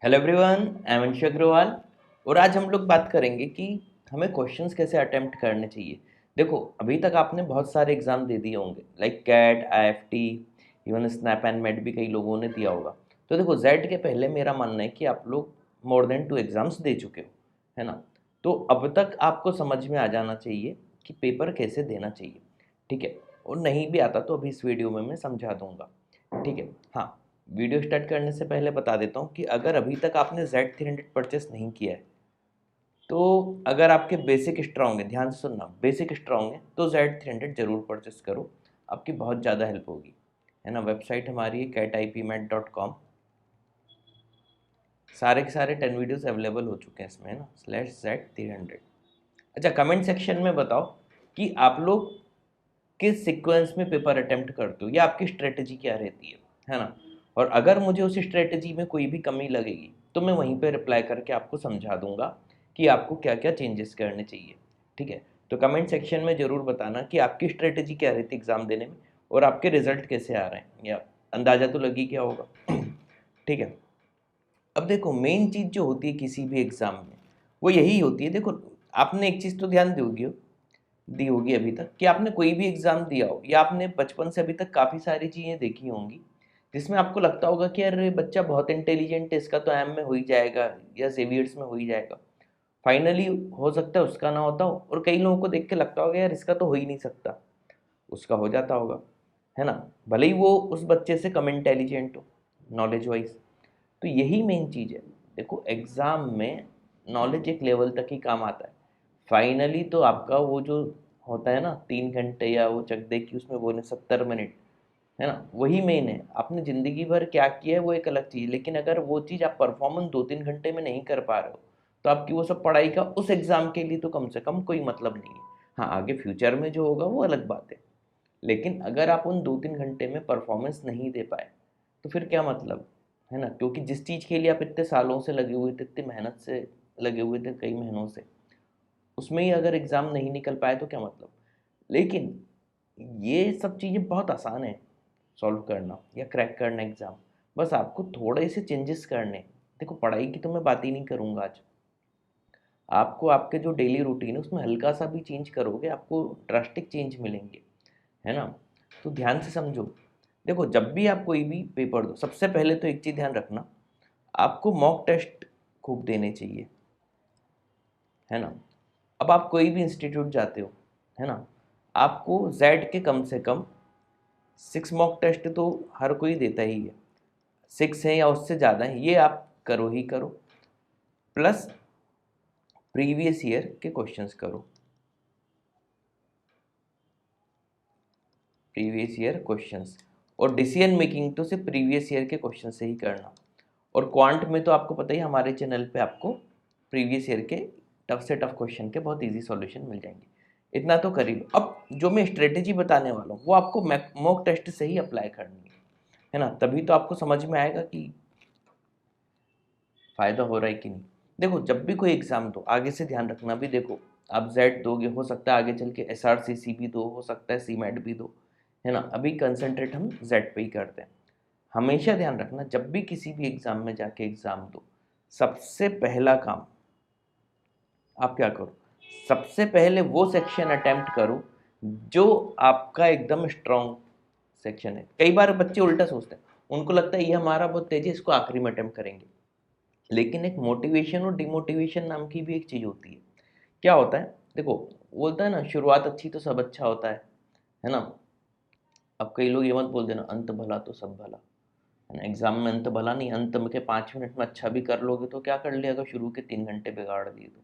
Hello everyone, I am Anshu Agarwal. और आज हम लोग बात करेंगे कि हमें क्वेश्चंस कैसे अटेम्प्ट करने चाहिए। देखो, अभी तक आपने बहुत सारे एग्ज़ाम दे दिए होंगे, like CAT, IFT, even SNAP and MAT भी कई लोगों ने दिया होगा। तो देखो, जेड के पहले मेरा मानना है कि आप लोग मोर देन 2 एग्ज़ाम्स दे चुके हो, है ना। तो अब तक आपको समझ में आ जाना चाहिए कि पेपर कैसे देना चाहिए, ठीक है। और नहीं भी आता तो अभी इस वीडियो में मैं समझा दूंगा, ठीक है। हाँ, वीडियो स्टार्ट करने से पहले बता देता हूँ कि अगर अभी तक आपने Z300 परचेस नहीं किया है, तो अगर आपके बेसिक स्ट्रांग है, ध्यान से सुनना, बेसिक स्ट्रांग है तो Z300 जरूर परचेस करो। आपकी बहुत ज़्यादा हेल्प होगी, है ना। वेबसाइट हमारी है catipmat.com। सारे के सारे 10 वीडियोस अवेलेबल हो चुके हैं इसमें, है ना, /Z300। अच्छा, कमेंट सेक्शन में बताओ कि आप लोग किस सीक्वेंस में पेपर अटेम्प्ट करते हो या आपकी स्ट्रेटजी क्या रहती है ना। और अगर मुझे उस स्ट्रेटजी में कोई भी कमी लगेगी तो मैं वहीं पे रिप्लाई करके आपको समझा दूंगा कि आपको क्या क्या चेंजेस करने चाहिए, ठीक है। तो कमेंट सेक्शन में ज़रूर बताना कि आपकी स्ट्रेटजी क्या रहती है एग्ज़ाम देने में और आपके रिजल्ट कैसे आ रहे हैं, या अंदाज़ा तो लगी क्या होगा। ठीक है। अब देखो, मेन चीज़ जो होती है किसी भी एग्ज़ाम में वो यही होती है। देखो, आपने एक चीज़ तो ध्यान दी होगी अभी तक कि आपने कोई भी एग्ज़ाम दिया हो या आपने बचपन से अभी तक काफ़ी सारी चीज़ें देखी होंगी जिसमें आपको लगता होगा कि यार ये बच्चा बहुत इंटेलिजेंट है, इसका तो एम में हो ही जाएगा या जेवियर्स में हो ही जाएगा। फाइनली हो सकता है उसका ना होता हो, और कई लोगों को देख के लगता होगा यार इसका तो हो ही नहीं सकता, उसका हो जाता होगा, है ना। भले ही वो उस बच्चे से कम इंटेलिजेंट हो नॉलेज वाइज। तो यही मेन चीज़ है। देखो, एग्ज़ाम में नॉलेज एक लेवल तक ही काम आता है। फाइनली तो आपका वो जो होता है ना 3 घंटे, या वो चक दे कि उसमें बोले 70 मिनट, है ना, वही मेन है। आपने ज़िंदगी भर क्या किया है वो एक अलग चीज़ है, लेकिन अगर वो चीज़ आप परफॉर्मेंस 2-3 घंटे में नहीं कर पा रहे हो तो आपकी वो सब पढ़ाई का उस एग्ज़ाम के लिए तो कम से कम कोई मतलब नहीं है। हाँ, आगे फ्यूचर में जो होगा वो अलग बात है, लेकिन अगर आप उन 2-3 घंटे में परफॉर्मेंस नहीं दे पाए तो फिर क्या मतलब, है ना। क्योंकि जिस चीज़ के लिए आप इतने सालों से लगे हुए थे, इतनी मेहनत से लगे हुए थे, कई महीनों से, उसमें ही अगर एग्ज़ाम नहीं निकल पाए तो क्या मतलब। लेकिन ये सब चीज़ें बहुत आसान है सॉल्व करना या क्रैक करना एग्ज़ाम। बस आपको थोड़े से चेंजेस करने। देखो, पढ़ाई की तो मैं बात ही नहीं करूँगा आज। आपको आपके जो डेली रूटीन है उसमें हल्का सा भी चेंज करोगे, आपको ड्रास्टिक चेंज मिलेंगे, है ना। तो ध्यान से समझो। देखो, जब भी आप कोई भी पेपर दो, सबसे पहले तो एक चीज़ ध्यान रखना, आपको मॉक टेस्ट खूब देने चाहिए, है ना। अब आप कोई भी इंस्टीट्यूट जाते हो, है ना, आपको जेड के कम से कम 6 मॉक टेस्ट तो हर कोई देता ही है। 6 है या उससे ज़्यादा है, ये आप करो ही करो, प्लस प्रीवियस ईयर के क्वेश्चंस करो। प्रीवियस ईयर क्वेश्चंस और डिसीजन मेकिंग तो सिर्फ प्रीवियस ईयर के क्वेश्चन से ही करना। और क्वांट में तो आपको पता ही, हमारे चैनल पे आपको प्रीवियस ईयर के टफ से टफ क्वेश्चन के बहुत इजी सॉल्यूशन मिल जाएंगे। इतना तो कर ही लो। अब जो मैं स्ट्रेटेजी बताने वाला हूँ वो आपको मॉक टेस्ट से ही अप्लाई करनी है ना, तभी तो आपको समझ में आएगा कि फ़ायदा हो रहा है कि नहीं। देखो, जब भी कोई एग्ज़ाम दो आगे से ध्यान रखना भी। देखो, आप जेड दोगे, हो सकता है आगे चल के एसआरसीसी भी दो, हो सकता है सीमेट भी दो, है ना। अभी कंसंट्रेट हम जेड पे ही करते हैं। हमेशा ध्यान रखना, जब भी किसी भी एग्ज़ाम में जाके एग्ज़ाम दो, सबसे पहला काम आप क्या करो, सबसे पहले वो सेक्शन अटेम्प्ट करो जो आपका एकदम स्ट्रॉन्ग सेक्शन है। कई बार बच्चे उल्टा सोचते हैं, उनको लगता है ये हमारा बहुत तेज़ी है, इसको आखिरी में अटेम्प्ट करेंगे। लेकिन एक मोटिवेशन और डिमोटिवेशन नाम की भी एक चीज़ होती है। क्या होता है, देखो, बोलता है ना, शुरुआत अच्छी तो सब अच्छा होता है ना। अब कई लोग ये मत बोल देना अंत भला तो सब भला, है ना। एग्जाम में अंत भला नहीं, अंत में के 5 मिनट में अच्छा भी कर लोगे तो क्या कर लिया, अगर शुरू के 3 घंटे बिगाड़ दिए तो,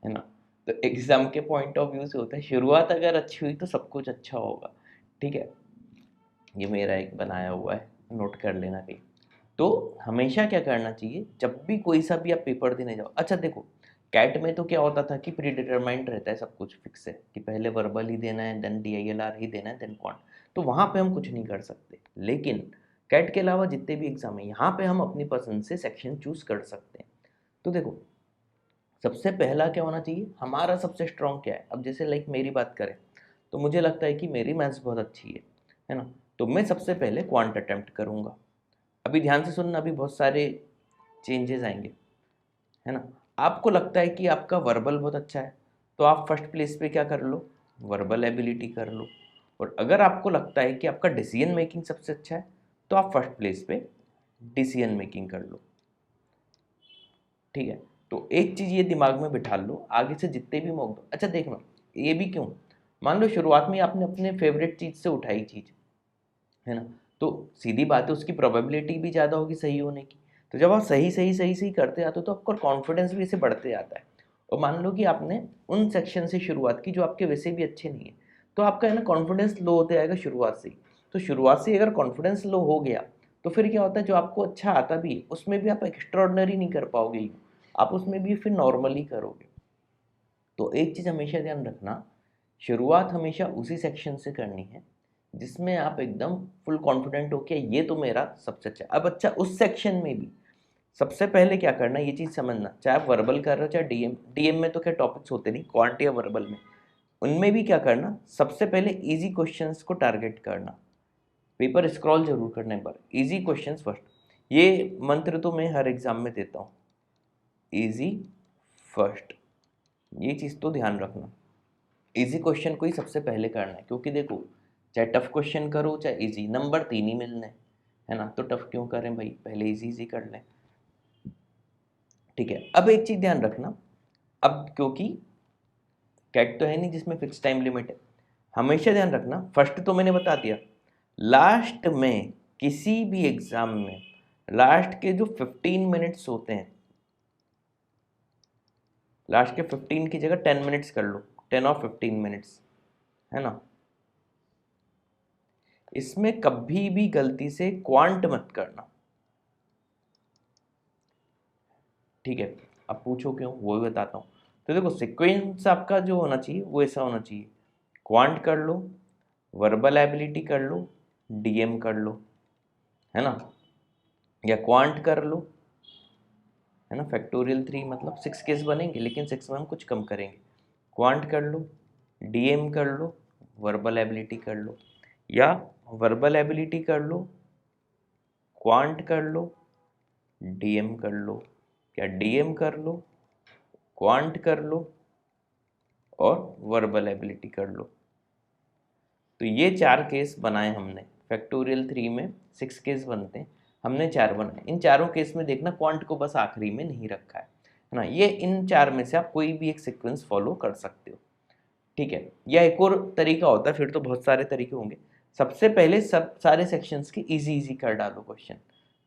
है ना। तो एग्जाम के पॉइंट ऑफ व्यू से होता है, शुरुआत अगर अच्छी हुई तो सब कुछ अच्छा होगा, ठीक है। ये मेरा एक बनाया हुआ है, नोट कर लेना कहीं। तो हमेशा क्या करना चाहिए, जब भी कोई सा भी आप पेपर देने जाओ। अच्छा देखो, कैट में तो क्या होता था कि प्री डिटरमाइंड रहता है, सब कुछ फिक्स है कि पहले वर्बल ही देना है, देन DILR ही देना है, देन क्वांट। तो वहाँ पे हम कुछ नहीं कर सकते। लेकिन कैट के अलावा जितने भी एग्जाम है, यहाँ पे हम अपनी पसंद से सेक्शन चूज कर सकते हैं। तो देखो, सबसे पहला क्या होना चाहिए, हमारा सबसे स्ट्रॉन्ग क्या है। अब जैसे लाइक मेरी बात करें तो मुझे लगता है कि मेरी मैथ्स बहुत अच्छी है ना। तो मैं सबसे पहले क्वांट अटेम्प्ट करूँगा। अभी ध्यान से सुनना, अभी बहुत सारे चेंजेस आएंगे, है ना। आपको लगता है कि आपका वर्बल बहुत अच्छा है तो आप फर्स्ट प्लेस पे क्या कर लो, वर्बल एबिलिटी कर लो। और अगर आपको लगता है कि आपका डिसीजन मेकिंग सबसे अच्छा है तो आप फर्स्ट प्लेस पे डिसीजन मेकिंग कर लो, ठीक है। तो एक चीज़ ये दिमाग में बिठा लो, आगे से जितने भी मौके, अच्छा देखना ये भी क्यों, मान लो शुरुआत में आपने अपने फेवरेट चीज़ से उठाई चीज़, है ना, तो सीधी बात है उसकी प्रोबेबिलिटी भी ज़्यादा होगी सही होने की। तो जब आप सही सही सही सही करते जाते हो तो आपका कॉन्फिडेंस भी ऐसे बढ़ते जाता है। और मान लो कि आपने उन सेक्शन से शुरुआत की जो आपके वैसे भी अच्छे नहीं है, तो आपका है ना कॉन्फिडेंस लो होते जाएगा शुरुआत से ही। तो शुरुआत से अगर कॉन्फिडेंस लो हो गया तो फिर क्या होता है, जो आपको अच्छा आता भी है उसमें भी आप एक्स्ट्रॉर्डनरी नहीं कर पाओगे, आप उसमें भी फिर नॉर्मली करोगे। तो एक चीज़ हमेशा ध्यान रखना, शुरुआत हमेशा उसी सेक्शन से करनी है जिसमें आप एकदम फुल कॉन्फिडेंट हो कि ये तो मेरा सबसे अच्छा है। अब अच्छा उस सेक्शन में भी सबसे पहले क्या करना, ये चीज़ समझना, चाहे आप वर्बल कर रहे हो चाहे डीएम, डीएम में तो क्या टॉपिक्स होते नहीं, क्वांट या वर्बल में, उनमें भी क्या करना, सबसे पहले इजी क्वेश्चंस को टारगेट करना, पेपर स्क्रॉल जरूर करना एक बार, इजी क्वेश्चंस फर्स्ट। ये मंत्र तो मैं हर एग्जाम में देता हूँ, इजी फर्स्ट, ये चीज़ तो ध्यान रखना। इजी क्वेश्चन को ही सबसे पहले करना है, क्योंकि देखो चाहे टफ क्वेश्चन करो चाहे इजी, नंबर 3 ही मिलने है ना, तो टफ क्यों करें भाई, पहले इजी इजी कर लें, ठीक है। अब एक चीज़ ध्यान रखना, अब क्योंकि कैट तो है नहीं जिसमें फिक्स टाइम लिमिट है, हमेशा ध्यान रखना, फर्स्ट तो मैंने बता दिया, लास्ट में किसी भी एग्जाम में लास्ट के जो 15 मिनट्स होते हैं, लास्ट के 15 की जगह 10 मिनट्स कर लो, 10 और 15 मिनट्स, है ना, इसमें कभी भी गलती से क्वांट मत करना, ठीक है। अब पूछो क्यों, वो भी बताता हूँ। तो देखो सीक्वेंस आपका जो होना चाहिए वो ऐसा होना चाहिए, क्वांट कर लो, वर्बल एबिलिटी कर लो, डीएम कर लो, है ना, या क्वांट कर लो, है ना, फैक्टोरियल 3 मतलब 6 केस बनेंगे लेकिन 6 में हम कुछ कम करेंगे, क्वांट कर लो, डीएम कर लो, वर्बल एबिलिटी कर लो, या वर्बल एबिलिटी कर लो, क्वांट कर लो, डीएम कर लो, या डीएम कर लो, क्वांट कर लो और वर्बल एबिलिटी कर लो। तो ये 4 केस बनाए हमने, फैक्टोरियल 3 में 6 केस बनते हैं, हमने 4 बनाए। इन चारों केस में देखना क्वांट को बस आखिरी में नहीं रखा है ना, ये इन 4 में से आप कोई भी एक सीक्वेंस फॉलो कर सकते हो, ठीक है। या एक और तरीका होता है, फिर तो बहुत सारे तरीके होंगे, सबसे पहले सब सारे सेक्शंस के इजी इजी कर डालो क्वेश्चन,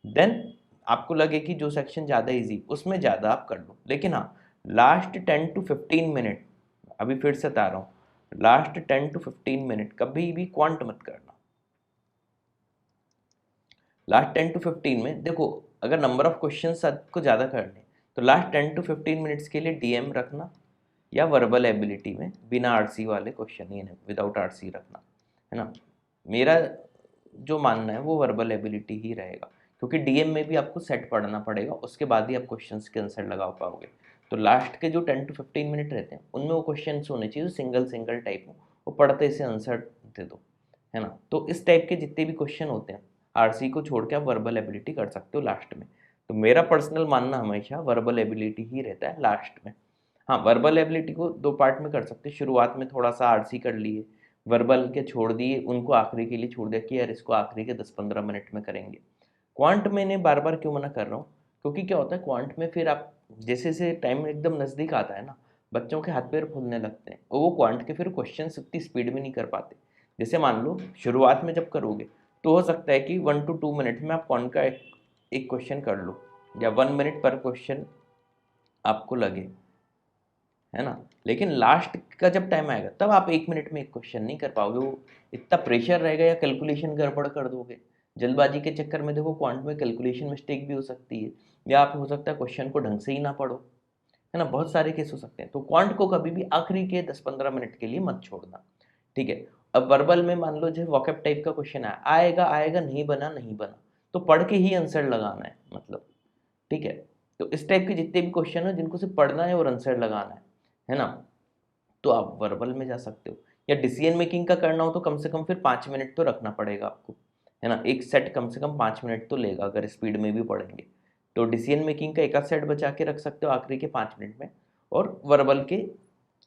देन आपको लगे कि जो सेक्शन ज़्यादा इजी उसमें ज़्यादा आप कर लो, लेकिन हाँ लास्ट 10 to 15 मिनट, अभी फिर से बता रहा हूँ, लास्ट 10 to 15 मिनट कभी भी क्वांट मत करना। लास्ट 10 to 15 में देखो, अगर नंबर ऑफ क्वेश्चन को ज़्यादा करने तो लास्ट 10 to 15 मिनट्स के लिए डीएम रखना, या वर्बल एबिलिटी में बिना आरसी वाले क्वेश्चन, ये विदाउट आरसी रखना, है ना। मेरा जो मानना है वो वर्बल एबिलिटी ही रहेगा, क्योंकि डीएम में भी आपको सेट पढ़ना पड़ेगा, उसके बाद ही आप क्वेश्चंस के आंसर लगा पाओगे। तो लास्ट के जो 10 to 15 मिनट रहते हैं उनमें वो क्वेश्चन होने चाहिए जो सिंगल सिंगल टाइप हो, वो पढ़ते से आंसर दे दो, है ना। तो इस टाइप के जितने भी क्वेश्चन होते हैं आरसी को छोड़ के आप वर्बल एबिलिटी कर सकते हो लास्ट में। तो मेरा पर्सनल मानना हमेशा वर्बल एबिलिटी ही रहता है लास्ट में। हाँ, वर्बल एबिलिटी को 2 पार्ट में कर सकते हैं, शुरुआत में थोड़ा सा आरसी कर लिए, वर्बल के छोड़ दिए, उनको आखिरी के लिए छोड़ दिया कि यार इसको आखिरी के 10-15 मिनट में करेंगे। क्वांट मैंने बार बार क्यों मना कर रहा हूँ, क्योंकि क्या होता है क्वांट में फिर आप जैसे जैसे टाइम एकदम नज़दीक आता है ना, बच्चों के हाथ पैर फूलने लगते हैं और वो क्वांट के फिर क्वेश्चन उतनी स्पीड में नहीं कर पाते। जैसे मान लो शुरुआत में जब करोगे तो हो सकता है कि 1 to 2 मिनट में आप क्वांट का एक क्वेश्चन कर लो, या 1 मिनट पर क्वेश्चन आपको लगे, है ना। लेकिन लास्ट का जब टाइम आएगा तब आप 1 मिनट में एक क्वेश्चन नहीं कर पाओगे, वो इतना प्रेशर रहेगा, या कैलकुलेशन गड़बड़ कर दोगे जल्दबाजी के चक्कर में। देखो क्वांट में कैलकुलेशन मिस्टेक भी हो सकती है, या आप हो सकता है क्वेश्चन को ढंग से ही ना पढ़ो, है ना, बहुत सारे केस हो सकते हैं। तो क्वांट को कभी भी आखिरी के 10-15 मिनट के लिए मत छोड़ना, ठीक है। अब वर्बल में मान लो जो वॉकअप टाइप का क्वेश्चन आएगा आएगा, नहीं बना नहीं बना, तो पढ़ के ही आंसर लगाना है मतलब, ठीक है। तो इस टाइप के जितने भी क्वेश्चन है जिनको सिर्फ पढ़ना है और आंसर लगाना है ना, तो आप वर्बल में जा सकते हो। या डिसीजन मेकिंग का करना हो तो कम से कम फिर 5 मिनट तो रखना पड़ेगा आपको, है ना, एक सेट कम से कम 5 मिनट तो लेगा अगर स्पीड में भी पढ़ेंगे, तो डिसीजन मेकिंग का एक आध सेट बचा के रख सकते हो आखिरी के 5 मिनट में, और वर्बल के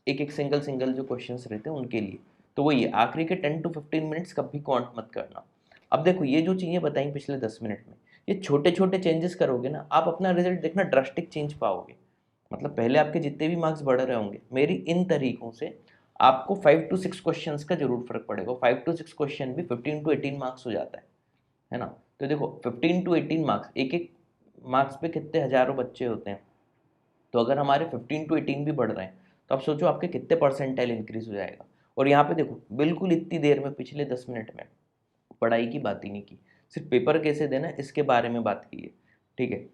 एक एक सिंगल जो क्वेश्चंस रहते हैं उनके लिए। तो वही आखिरी के 10 to 15 मिनट्स कभी काउंट मत करना। अब देखो ये जो चीज़ें बताई पिछले 10 मिनट में, ये छोटे छोटे चेंजेस करोगे ना, आप अपना रिजल्ट देखना ड्रास्टिक चेंज पाओगे। मतलब पहले आपके जितने भी मार्क्स बढ़ रहे होंगे, मेरी इन तरीकों से आपको 5 to 6 क्वेश्चन का जरूर फर्क पड़ेगा। 5 to 6 क्वेश्चन भी 15 to 18 मार्क्स हो जाता है ना। तो देखो 15 to 18 मार्क्स, एक एक मार्क्स पे कितने हजारों बच्चे होते हैं। तो अगर हमारे 15 to 18 भी बढ़ रहे हैं, तो आप सोचो आपके कितने परसेंटाइल इंक्रीज हो जाएगा। और यहाँ पे देखो बिल्कुल इतनी देर में, पिछले 10 मिनट में पढ़ाई की बात ही नहीं की, सिर्फ पेपर कैसे देना है इसके बारे में बात की है, ठीक है।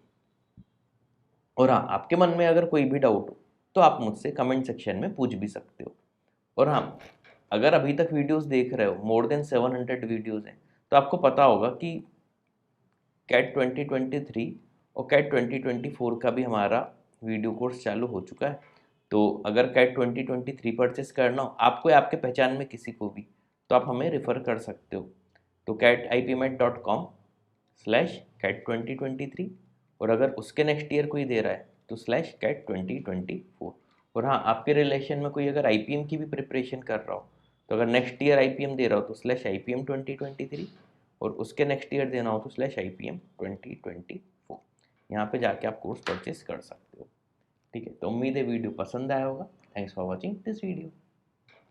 और हाँ, आपके मन में अगर कोई भी डाउट हो तो आप मुझसे कमेंट सेक्शन में पूछ भी सकते हो। और हाँ, अगर अभी तक वीडियोस देख रहे हो, मोर देन 700 वीडियोस हैं, तो आपको पता होगा कि कैट 2023 और कैट 2024 का भी हमारा वीडियो कोर्स चालू हो चुका है। तो अगर कैट 2023 परचेस करना हो आपको या आपके पहचान में किसी को भी, तो आप हमें रेफ़र कर सकते हो। तो catipmet.com/cat2023, और अगर उसके नेक्स्ट ईयर कोई दे रहा है तो /cat2024। और हाँ, आपके रिलेशन में कोई अगर आईपीएम की भी प्रिपरेशन कर रहा हो, तो अगर नेक्स्ट ईयर आईपीएम दे रहा हो तो /IPM2023, और उसके नेक्स्ट ईयर देना हो तो /IPM2024। यहाँ पे जाके आप कोर्स परचेस कर सकते हो, ठीक है। तो उम्मीद है वीडियो पसंद आया होगा। Thanks for watching this video.